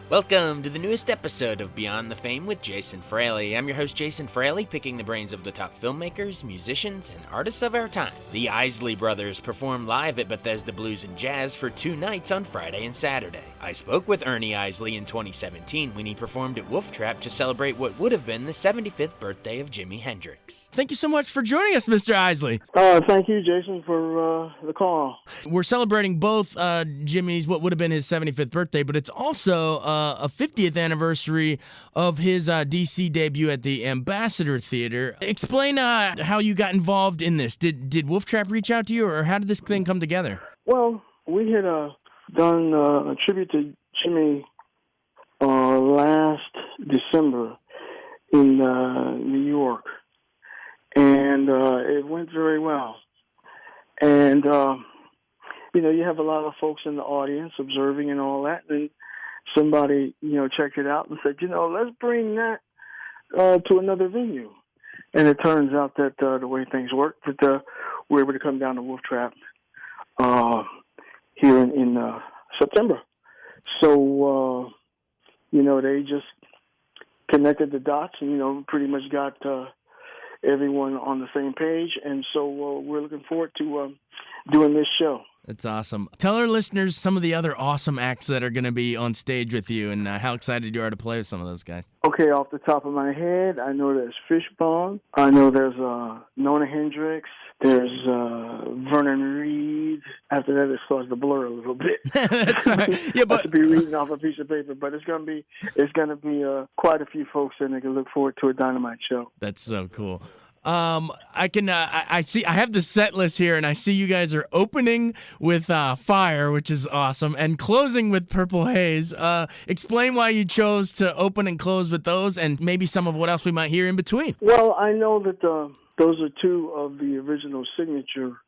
Welcome to the newest episode of Beyond the Fame with Jason Fraley. I'm your host, Jason Fraley, picking the brains of the top filmmakers, musicians, and artists of our time. The Isley Brothers performed live at Bethesda Blues Jazz for 2 nights on Friday and Saturday. I spoke with Ernie Isley in 2017 when he performed at Wolf Trap to celebrate what would have been the 75th birthday of Jimi Hendrix. Thank you so much for joining us, Mr. Isley. Thank you, Jason, for the call. We're celebrating both Jimmy's, what would have been his 75th birthday, but it's also a 50th anniversary of his DC debut at the Ambassador Theater. Explain how you got involved in this. Did Wolf Trap reach out to you, or how did this thing come together? Well, we had done a tribute to Jimmy last December in New York, and it went very well. And, you have a lot of folks in the audience observing and all that, and somebody, checked it out and said, let's bring that to another venue. And it turns out that the way things work, that we're able to come down to Wolf Trap here in September. So, they just connected the dots and, pretty much got everyone on the same page. And so we're looking forward to doing this show. That's awesome. Tell our listeners some of the other awesome acts that are going to be on stage with you and how excited you are to play with some of those guys. Okay, off the top of my head, I know there's Fishbone. I know there's Nona Hendryx. There's Vernon Reed. After that, it starts to blur a little bit. That's right. Yeah, but I should be reading off a piece of paper, but it's gonna be quite a few folks, and they can look forward to a dynamite show. That's so cool. I have the set list here, and I see you guys are opening with Fire, which is awesome, and closing with Purple Haze. Explain why you chose to open and close with those, and maybe some of what else we might hear in between. Well, I know that those are two of the original signature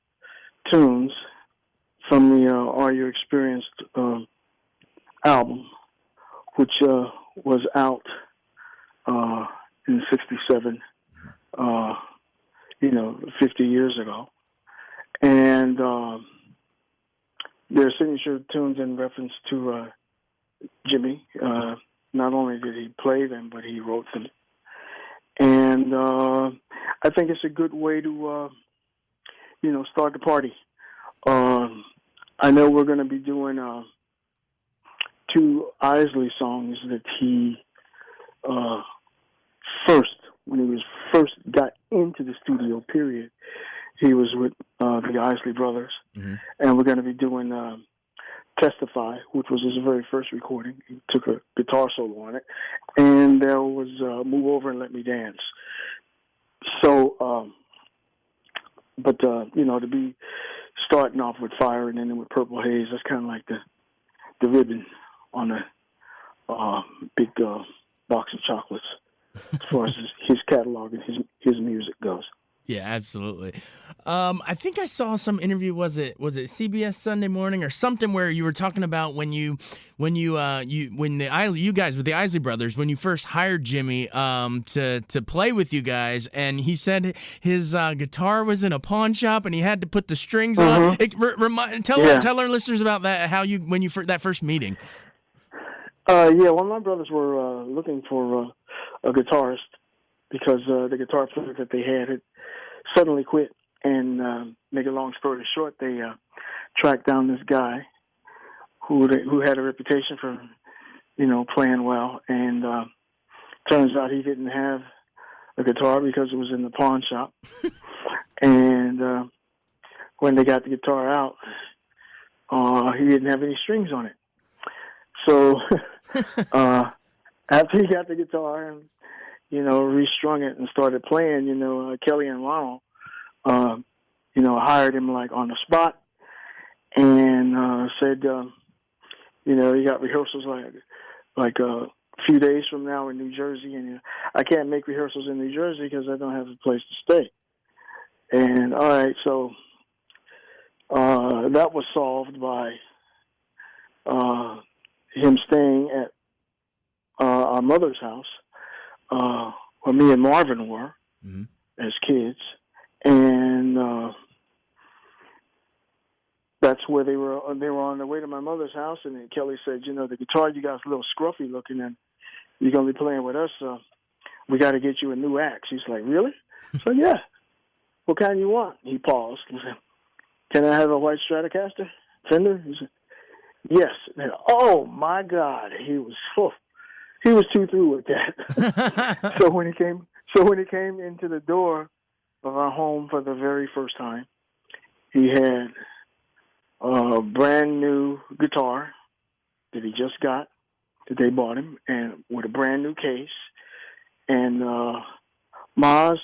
tunes from the Are You Experienced album, which was out in '67. 50 years ago. And their signature tunes in reference to Jimmy. Not only did he play them, but he wrote them. And I think it's a good way to, start the party. I know we're going to be doing 2 Isley songs that he when he first got into the studio, period, he was with the Isley Brothers. Mm-hmm. And we're going to be doing Testify, which was his very first recording. He took a guitar solo on it. And there was Move Over and Let Me Dance. So, to be starting off with Fire and then with Purple Haze, that's kind of like the ribbon on a big box of chocolates. As far as his catalog and his music goes. Yeah, absolutely. I think I saw some interview. Was it CBS Sunday Morning or something where you were talking about when you guys with the Isley Brothers, when you first hired Jimmy to play with you guys, and he said his guitar was in a pawn shop and he had to put the strings on. Tell our listeners about that. That first meeting. Well, my brothers were looking for a guitarist because the guitar player that they had suddenly quit. And make a long story short, they tracked down this guy who had a reputation for, playing well. And turns out he didn't have a guitar because it was in the pawn shop. And when they got the guitar out, he didn't have any strings on it. So after he got the guitar and, restrung it and started playing, Kelly and Ronald, hired him like on the spot and said, you got rehearsals like a few days from now in New Jersey, and I can't make rehearsals in New Jersey because I don't have a place to stay. And all right, so that was solved by him staying at our mother's house, where me and Marvin were as kids, and that's where they were. They were on their way to my mother's house, and then Kelly said, the guitar you got's a little scruffy looking, and you're gonna be playing with us. We got to get you a new axe. He's like, really? So yeah. What kind you want? He paused and said, can I have a white Stratocaster Fender? He said, yes. And, oh my God, he was too through with that. So when he came into the door of our home for the very first time, he had a brand new guitar that he just got, that they bought him, and with a brand new case. And Ma's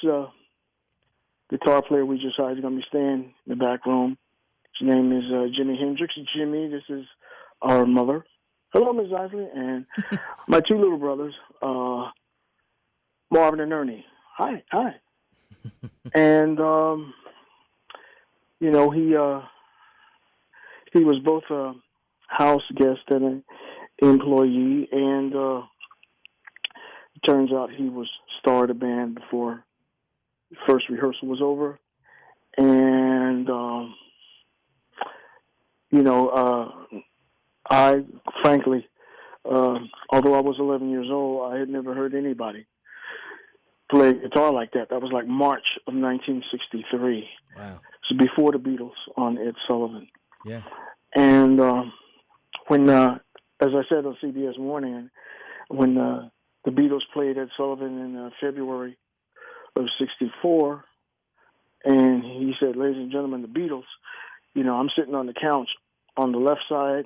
guitar player we just hired is going to be staying in the back room. His name is Jimi Hendrix. Jimmy, this is our mother. Hello, Ms. Isley. And my two little brothers, Marvin and Ernie. Hi. And, he was both a house guest and an employee, and it turns out he was started a band before the first rehearsal was over. And, I, frankly, although I was 11 years old, I had never heard anybody play guitar like that. That was like March of 1963. Wow. So before the Beatles on Ed Sullivan. Yeah. And when, as I said on CBS Morning, when the Beatles played Ed Sullivan in February of 64, and he said, ladies and gentlemen, the Beatles, I'm sitting on the couch on the left side,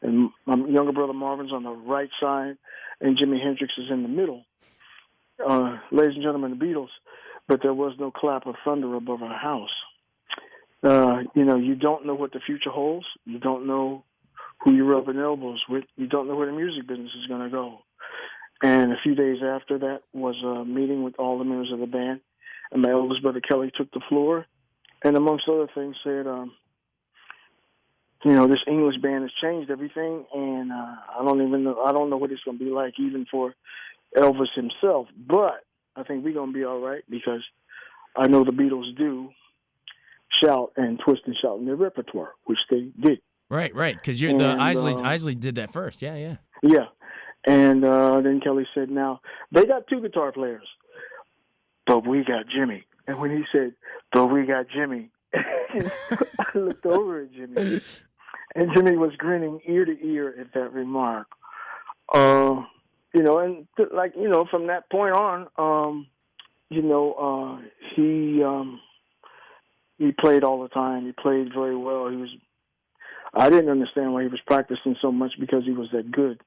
and my younger brother Marvin's on the right side, and Jimi Hendrix is in the middle. Ladies and gentlemen, the Beatles, but there was no clap of thunder above our house. You don't know what the future holds. You don't know who you're rubbing elbows with. You don't know where the music business is going to go. And a few days after that was a meeting with all the members of the band, and my oldest brother Kelly took the floor, and amongst other things said, this English band has changed everything, and I don't know what it's going to be like even for Elvis himself, but I think we're going to be all right because I know the Beatles do shout and twist and shout in their repertoire, which they did. Right, because Isley did that first. Yeah. Yeah, and then Kelly said, now, they got two guitar players, but we got Jimmy. And when he said, but we got Jimmy, I looked over at Jimmy, and Jimmy was grinning ear to ear at that remark. From that point on, he played all the time. He played very well. I didn't understand why he was practicing so much because he was that good.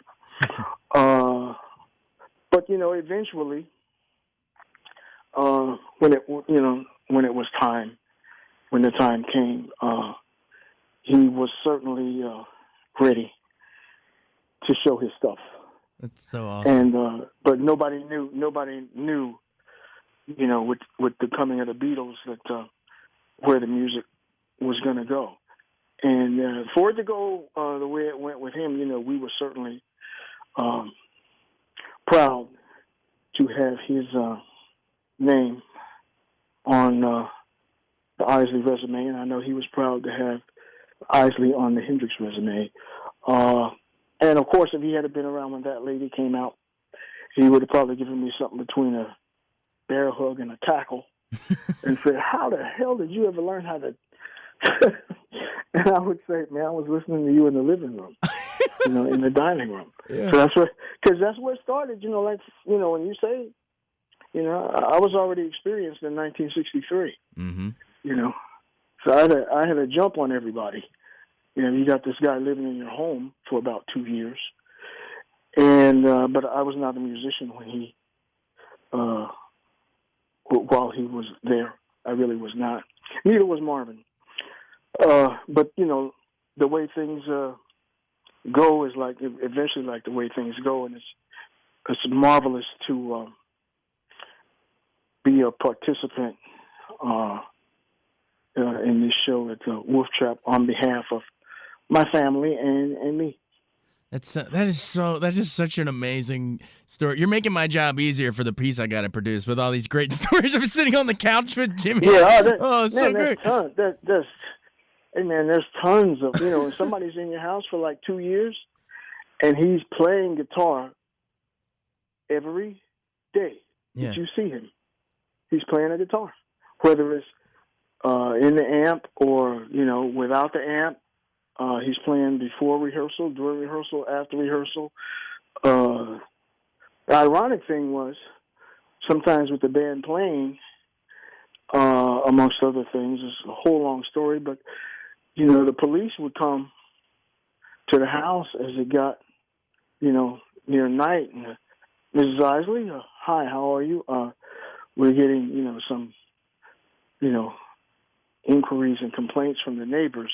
But eventually, when the time came, he was certainly ready to show his stuff. That's so awesome. And but nobody knew, with the coming of the Beatles that where the music was going to go. And for it to go the way it went with him, we were certainly proud to have his name on the Isley resume, and I know he was proud to have Isley on the Hendrix resume. And of course, if he had been around when that lady came out, he would have probably given me something between a bear hug and a tackle and said, how the hell did you ever learn how to... And I would say, man, I was listening to you in the living room, in the dining room. Yeah. So that's where it started, when you say, I was already experienced in 1963, So I had a jump on everybody. You got this guy living in your home for about 2 years, and but I was not a musician when he, while he was there. I really was not. Neither was Marvin. But the way things go is eventually like the way things go, and it's marvelous to be a participant in this show at Wolf Trap on behalf of my family and me. That is such an amazing story. You're making my job easier for the piece I got to produce with all these great stories. I'm sitting on the couch with Jimmy. Yeah, so great. Hey, man, there's tons of, when somebody's in your house for like 2 years and he's playing guitar every day Yeah. that you see him, he's playing a guitar, whether it's in the amp or, without the amp. He's playing before rehearsal, during rehearsal, after rehearsal. The ironic thing was, sometimes with the band playing, amongst other things, it's a whole long story, but, the police would come to the house as it got, near night. And, Mrs. Isley, hi, how are you? We're getting, some, inquiries and complaints from the neighbors,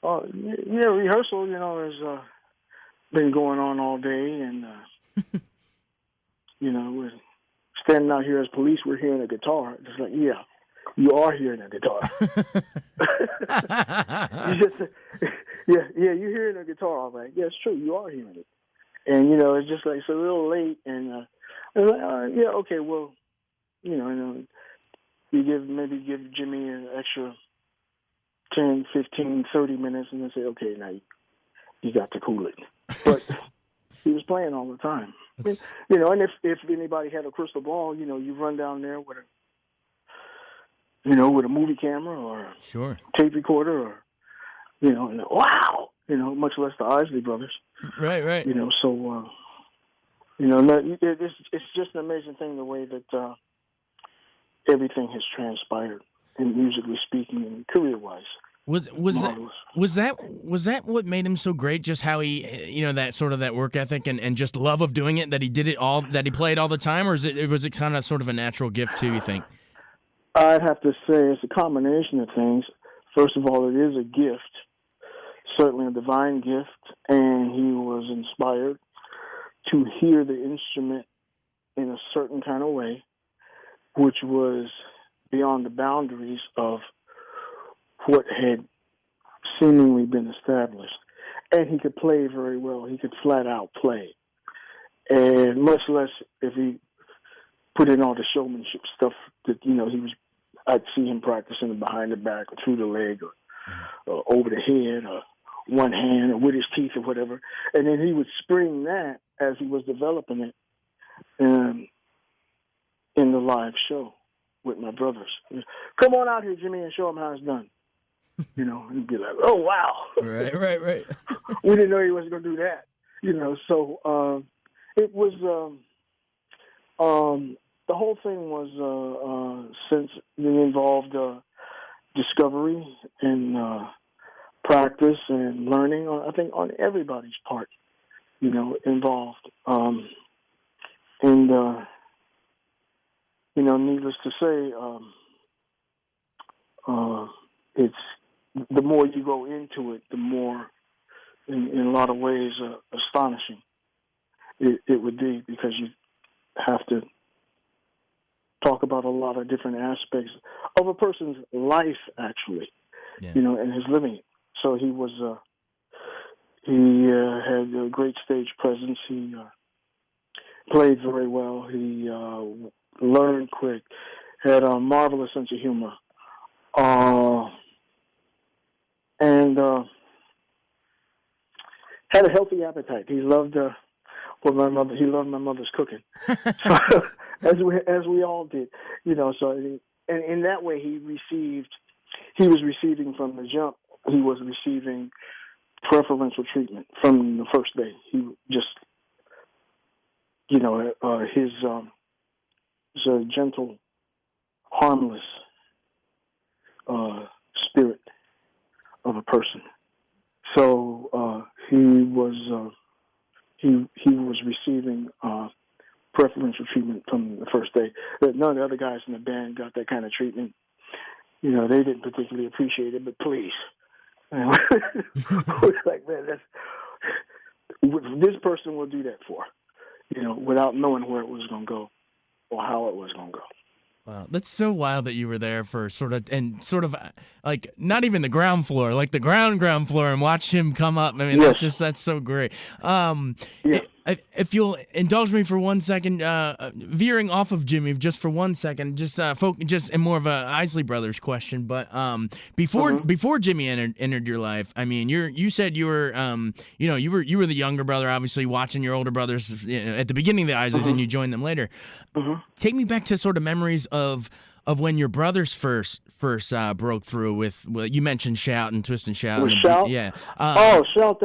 rehearsal, has been going on all day, and, we're standing out here as police, we're hearing a guitar. It's like, yeah, you are hearing a guitar. You're hearing a guitar, all right. Yeah, it's true, you are hearing it. And, it's just like, it's a little late, and I was like, okay, well, you give Jimmy an extra 10, 15, 30 minutes, and then say, okay, now you got to cool it. But he was playing all the time. And if anybody had a crystal ball, you run down there with a movie camera or a Sure. tape recorder or, and wow, much less the Isley Brothers. Right. So, it's just an amazing thing the way that everything has transpired, and musically speaking and career-wise. Was that what made him so great? Just how he, that work ethic and just love of doing it, that he did it all, that he played all the time, or was it kind of sort of a natural gift too, you think? I'd have to say it's a combination of things. First of all, it is a gift, certainly a divine gift, and he was inspired to hear the instrument in a certain kind of way, which was beyond the boundaries of what had seemingly been established. And he could play very well. He could flat out play. And much less if he put in all the showmanship stuff that, I'd see him practicing behind the back or through the leg or over the head or one hand or with his teeth or whatever. And then he would spring that as he was developing it in the live show with my brothers. Come on out here, Jimmy, and show him how it's done. And he'd be like, oh, wow. Right. We didn't know he was going to do that. So it was, the whole thing was, since it involved discovery and practice and learning, I think on everybody's part, involved. Needless to say, it's the more you go into it, the more, in a lot of ways, astonishing it would be, because you have to talk about a lot of different aspects of a person's life, actually, and his living it. So he was, he had a great stage presence. He played very well. He learned quick, had a marvelous sense of humor, and had a healthy appetite. He loved my mother. He loved my mother's cooking, so, as we all did, So, and in that way, he was receiving from the jump. He was receiving preferential treatment from the first day. He just, his a gentle, harmless spirit of a person. So he was receiving preferential treatment from the first day. None of the other guys in the band got that kind of treatment. They didn't particularly appreciate it, but please. It's like, man, this person will do that for, without knowing where it was going to go or how it was going to go. Wow, that's so wild that you were there for sort of like not even the ground floor, like the ground floor, and watch him come up. I mean, yes. that's so great. Yeah. If you'll indulge me for 1 second, veering off of Jimmy just for 1 second, just in more of a Isley Brothers question. But before Jimmy entered your life, I mean, you said you were you were the younger brother, obviously watching your older brothers at the beginning of the Isleys, and you joined them later. Take me back to sort of memories of when your brothers first broke through with, well, you mentioned Shout and Twist and Shout. With Shout? Yeah. Shout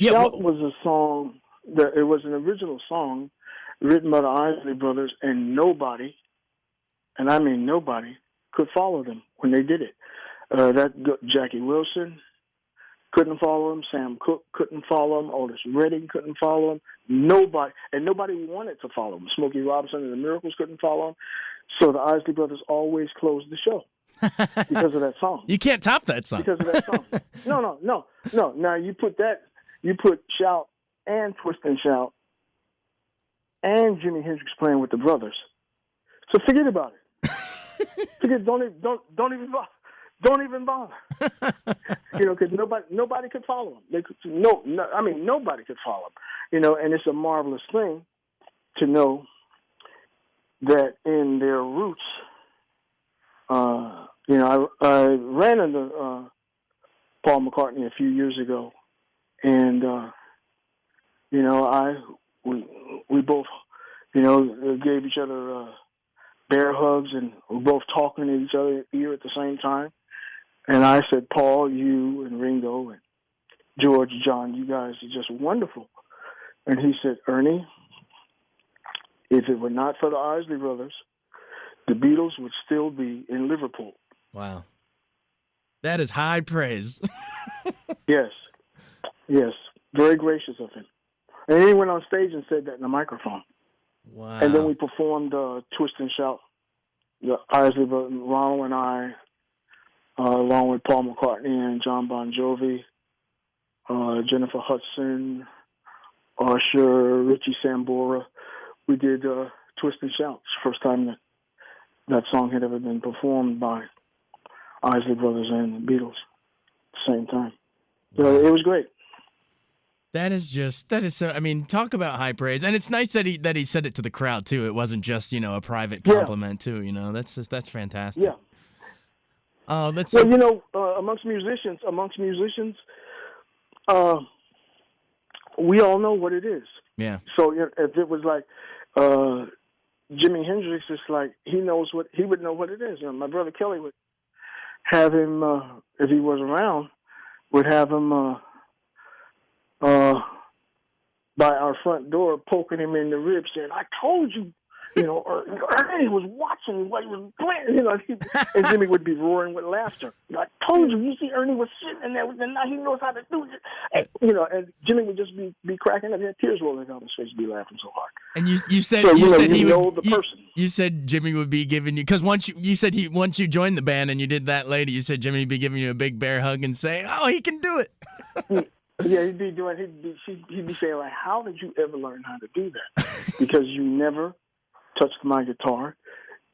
was a song. It was an original song written by the Isley Brothers, and nobody, and I mean nobody, could follow them when they did it. Jackie Wilson couldn't follow him. Sam Cooke couldn't follow him. Otis Redding couldn't follow him. Nobody wanted to follow him. Smokey Robinson and the Miracles couldn't follow him. So the Isley Brothers always closed the show because of that song. You can't top that song. Because of that song. No. Now you put Shout and Twist and Shout and Jimi Hendrix playing with the brothers. So forget about it. Don't even bother. Because nobody could follow them. Nobody could follow them. And it's a marvelous thing to know that in their roots, I ran into Paul McCartney a few years ago, and we both gave each other bear hugs, and we're both talking to each other ear at the same time. And I said, Paul, you and Ringo and George, John, you guys are just wonderful. And he said, Ernie, if it were not for the Isley Brothers, the Beatles would still be in Liverpool. Wow. That is high praise. Yes. Very gracious of him. And he went on stage and said that in the microphone. Wow. And then we performed Twist and Shout, the Isley Brothers, Ronald and I, along with Paul McCartney and John Bon Jovi, Jennifer Hudson, Usher, Richie Sambora. We did Twist and Shout. It's the first time that song had ever been performed by Isley Brothers and the Beatles at the same time. Wow. It was great. That is so. I mean, talk about high praise, and it's nice that he said it to the crowd too. It wasn't just a private compliment too. That's fantastic. Yeah. Oh, that's amongst musicians, we all know what it is. Yeah. So if it was like Jimi Hendrix, it's like he would know what it is. My brother Kelly would have him, if he was around, would have him by our front door, poking him in the ribs, saying, "I told you." Ernie was watching what he was playing, and Jimmy would be roaring with laughter. I told you. You see, Ernie was sitting there, and now he knows how to do it. And Jimmy would just be cracking up. He had tears rolling down his face, be laughing so hard. And you said so, you said he know would. The person. You said Jimmy would be giving you, because once you joined the band and you did that lady, you said Jimmy would be giving you a big bear hug and saying, "Oh, he can do it." Yeah, he'd be saying, like, "How did you ever learn how to do that? Because you never touched my guitar.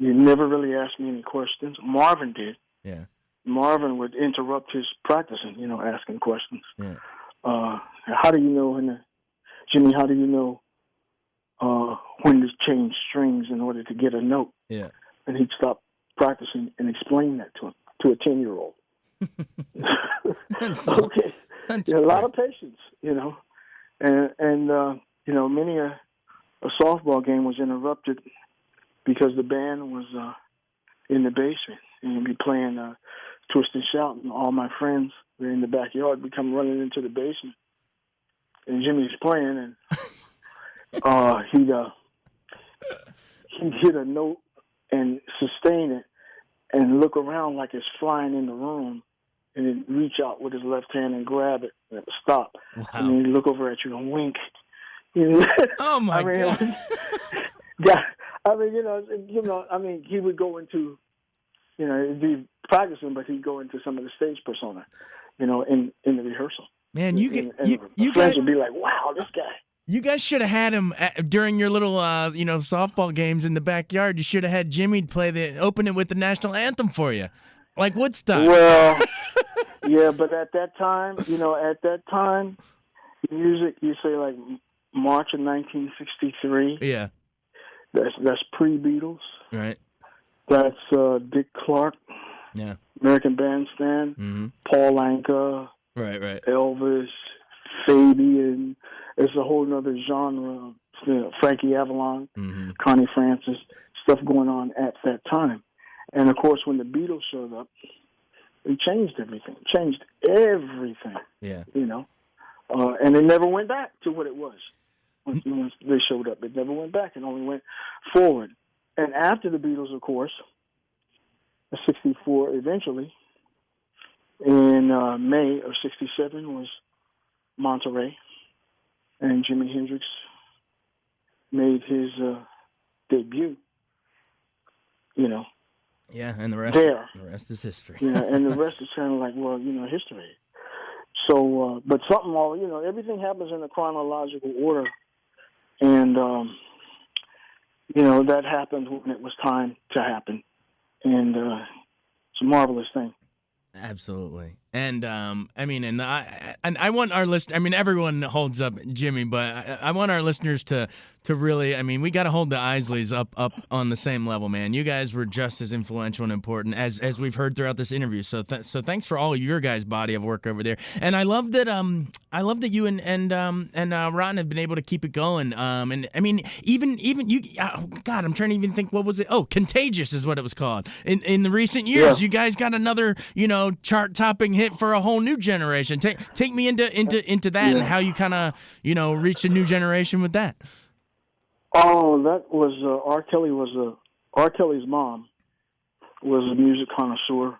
You never really asked me any questions." Marvin did. Yeah. Marvin would interrupt his practicing, asking questions. Yeah. How do you know Jimmy, how do you know when to change strings in order to get a note? Yeah. And he'd stop practicing and explain that to him, to a 10-year-old. Okay. A lot of patience, and many a softball game was interrupted because the band was in the basement, and we'd be playing Twist and Shout, and all my friends were in the backyard. We'd come running into the basement, and Jimmy's playing, and he'd hit a note and sustain it and look around like it's flying in the room, and then reach out with his left hand and grab it and stop. Wow. And then he'd look over at you and wink. Oh my God! He would go into, he'd be practicing, but he'd go into some of the stage persona, in the rehearsal. Man, you friends guys would be like, "Wow, this guy." You guys should have had him during your little, softball games in the backyard. You should have had Jimmy open it with the national anthem for you, like Woodstock. Well, yeah, but at that time, music, you say like March of 1963. Yeah. That's pre-Beatles. Right. That's Dick Clark, Yeah. American Bandstand, Mm-hmm. Paul Anka, Right. Elvis, Fabian. It's a whole other genre. Frankie Avalon, Mm-hmm. Connie Francis, stuff going on at that time. And of course, when the Beatles showed up, they changed everything. Yeah. You know, and it never went back to what it was once they showed up. It never went back. It only went forward. And after the Beatles, of course, in '64, eventually, in May of '67 was Monterey, and Jimi Hendrix made his debut. You know. Yeah, and the rest is history. And the rest is kind of like, well, history. So, but everything happens in a chronological order, and that happened when it was time to happen, and it's a marvelous thing. Absolutely. And I want our listeners, everyone holds up Jimmy, but I want our listeners to really, we got to hold the Isleys up on the same level, man. You guys were just as influential and important as we've heard throughout this interview. So thanks for all of your guys' body of work over there. And I love that you and Ron have been able to keep it going. Even you, God, I'm trying to even think, what was it? Oh, Contagious is what it was called. In the recent years, Yeah. you guys got another, chart-topping hit for a whole new generation. Take me into that and how you kind of, reached a new generation with that. Oh, that was R. Kelly. R. Kelly's mom was a music connoisseur,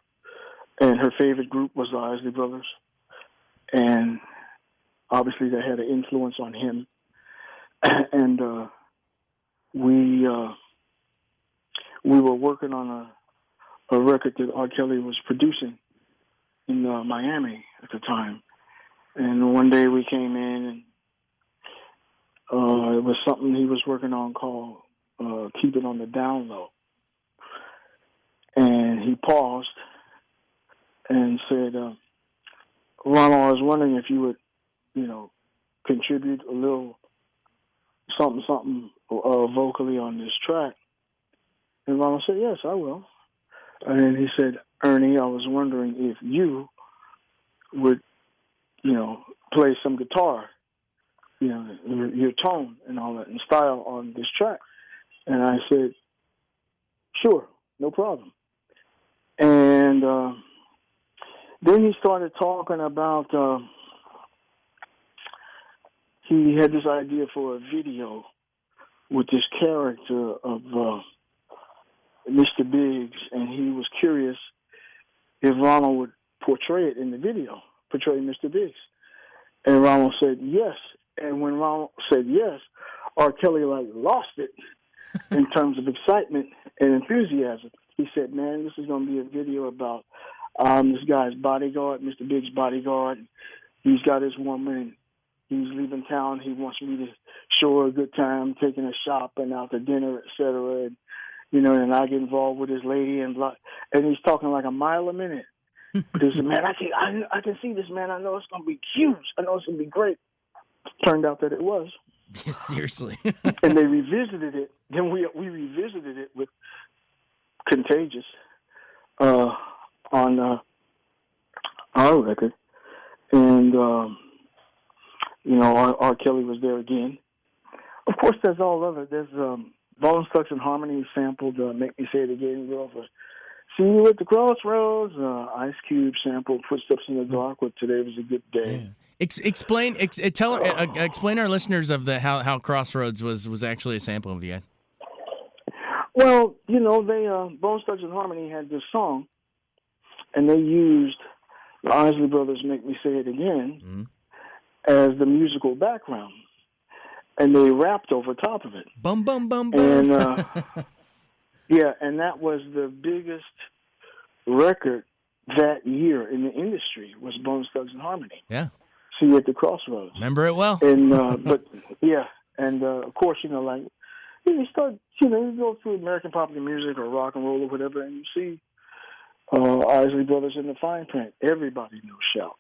and her favorite group was the Isley Brothers, and obviously that had an influence on him. And we were working on a record that R. Kelly was producing in Miami at the time, and one day we came in and. It was something he was working on called Keep It on the Down Low. And he paused and said, Ronald, I was wondering if you would, contribute a little something vocally on this track. And Ronald said, yes, I will. And he said, Ernie, I was wondering if you would, play some guitar. Your tone and all that and style on this track. And I said, sure, no problem. And then he started talking about, he had this idea for a video with this character of Mr. Biggs, and he was curious if Ronald would portray it in the video, portray Mr. Biggs. And Ronald said yes. And when Ronald said yes, R. Kelly lost it in terms of excitement and enthusiasm. He said, man, this is going to be a video about this guy's bodyguard, Mr. Biggs' bodyguard. He's got his woman. He's leaving town. He wants me to show her a good time, taking her shopping, out to dinner, etc. And, and I get involved with his lady and blah. And he's talking like a mile a minute. But he said, man, I can see this, man. I know it's going to be huge. I know it's going to be great. Turned out that it was. Seriously. And they revisited it. Then we revisited it with Contagious on our record. And, R. Kelly was there again. Of course, there's all other. There's Bone Thugs and Harmony sampled Make Me Say It Again, Girl, for See You at the Crossroads. Ice Cube sampled Footsteps in the Dark with Today Was a Good Day. Yeah. Explain our listeners of how Crossroads was actually a sample of you guys. Well, they Bone Thugs and Harmony had this song, and they used the Isley Brothers' "Make Me Say It Again" as the musical background, and they rapped over top of it. Bum bum bum bum. And and that was the biggest record that year in the industry was Bone Thugs and Harmony. Yeah. See You at the Crossroads. Remember it well. And of course, you start, you go through American popular music or rock and roll or whatever, and you see Isley Brothers in the fine print. Everybody knows Shout.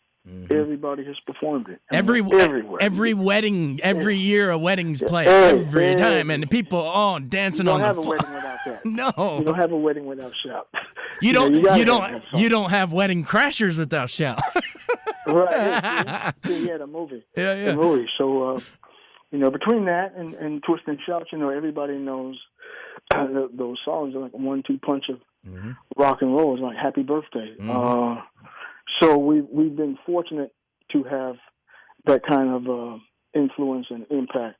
Everybody has performed it. Everywhere. Every wedding, every year a wedding's played. Every time. And people all dancing on the floor. You don't have a wedding without that. No. You don't have a wedding without shout. You don't have wedding crashers without shout. Right. Yeah, the movie. Yeah. The movie. So, between that and Twist and Shout, everybody knows those songs are like a 1-2 punch of rock and roll. It's like Happy Birthday. So we've been fortunate to have that kind of influence and impact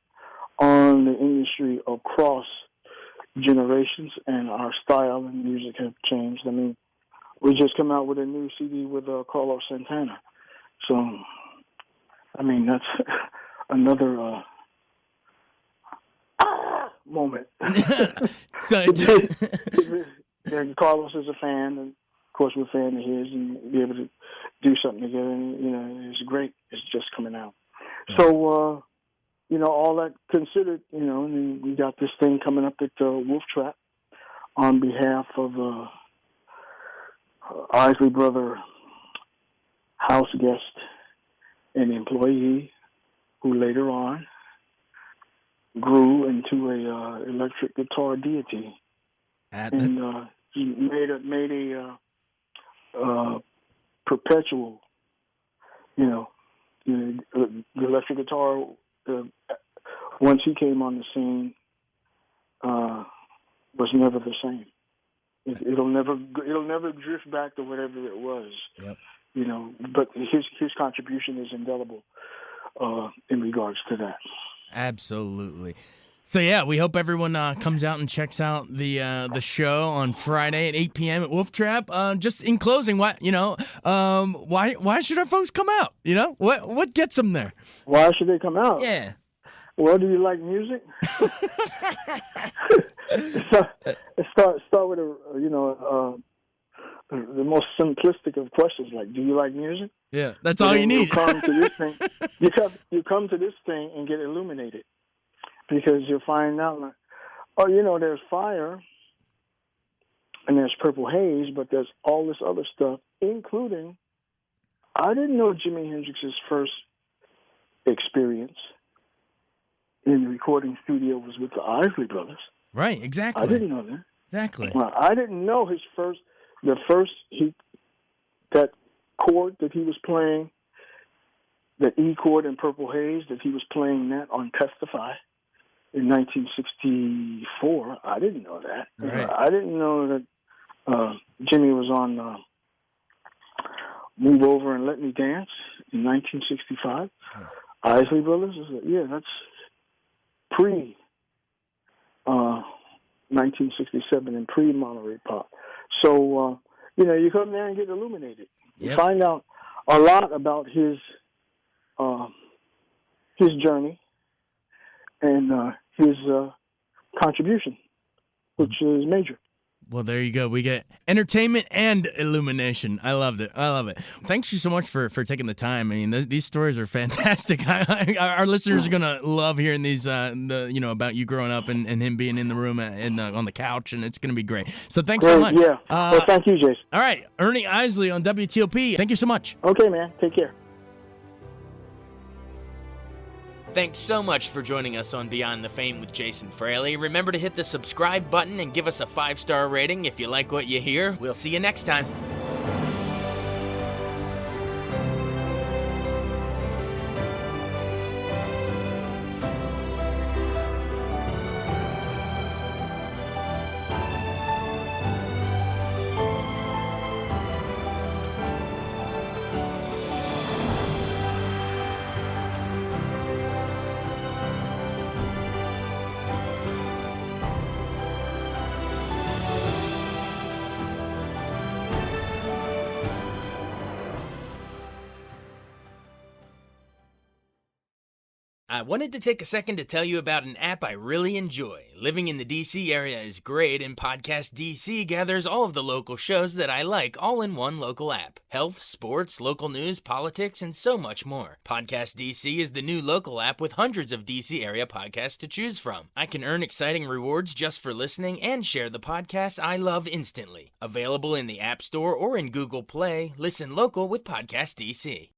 on the industry across generations, and our style and music have changed. I mean, we just come out with a new CD with Carlos Santana. So, I mean, that's another moment. And Carlos is a fan, and of course we're a fan of his, and be able to do something together, and it's great. It's just coming out. Yeah. So, all that considered, and then we got this thing coming up at Wolf Trap on behalf of Isley Brother house guest and employee, who later on grew into a electric guitar deity, and he made a perpetual, the electric guitar. Once he came on the scene, was never the same. It'll never drift back to whatever it was. Yep. But his contribution is indelible in regards to that. Absolutely. So yeah, we hope everyone comes out and checks out the show on Friday at 8 p.m. at Wolf Trap. Just in closing, why should our folks come out? What gets them there? Why should they come out? Yeah. Well, do you like music? Start with the most simplistic of questions, like, do you like music? Yeah, that's all you need. You come to this thing. You come to this thing and get illuminated, because you'll find out, like, there's fire and there's purple haze, but there's all this other stuff, including, I didn't know Jimi Hendrix's first experience in the recording studio was with the Isley Brothers. Right, exactly. I didn't know that. Exactly. Well, I didn't know that chord that he was playing, the E chord in Purple Haze, that he was playing that on Testify in 1964. I didn't know that. Right. I didn't know that Jimmy was on Move Over and Let Me Dance in 1965. Isley Brothers, that's pre 1967 and pre Monterey Pop. So you come there and get illuminated. Yep. You find out a lot about his journey and his contribution, which is major. Well, there you go. We get entertainment and illumination. I loved it. Thanks you so much for taking the time. I mean, these stories are fantastic. Our listeners are gonna love hearing these. About you growing up and him being in the room and on the couch, and it's gonna be great. So thanks so much. Yeah. Well, thank you, Jason. All right, Ernie Isley on WTOP. Thank you so much. Okay, man. Take care. Thanks so much for joining us on Beyond the Fame with Jason Fraley. Remember to hit the subscribe button and give us a 5-star rating if you like what you hear. We'll see you next time. I wanted to take a second to tell you about an app I really enjoy. Living in the DC area is great, and Podcast DC gathers all of the local shows that I like all in one local app. Health, sports, local news, politics, and so much more. Podcast DC is the new local app with hundreds of DC area podcasts to choose from. I can earn exciting rewards just for listening and share the podcasts I love instantly. Available in the App Store or in Google Play, listen local with Podcast DC.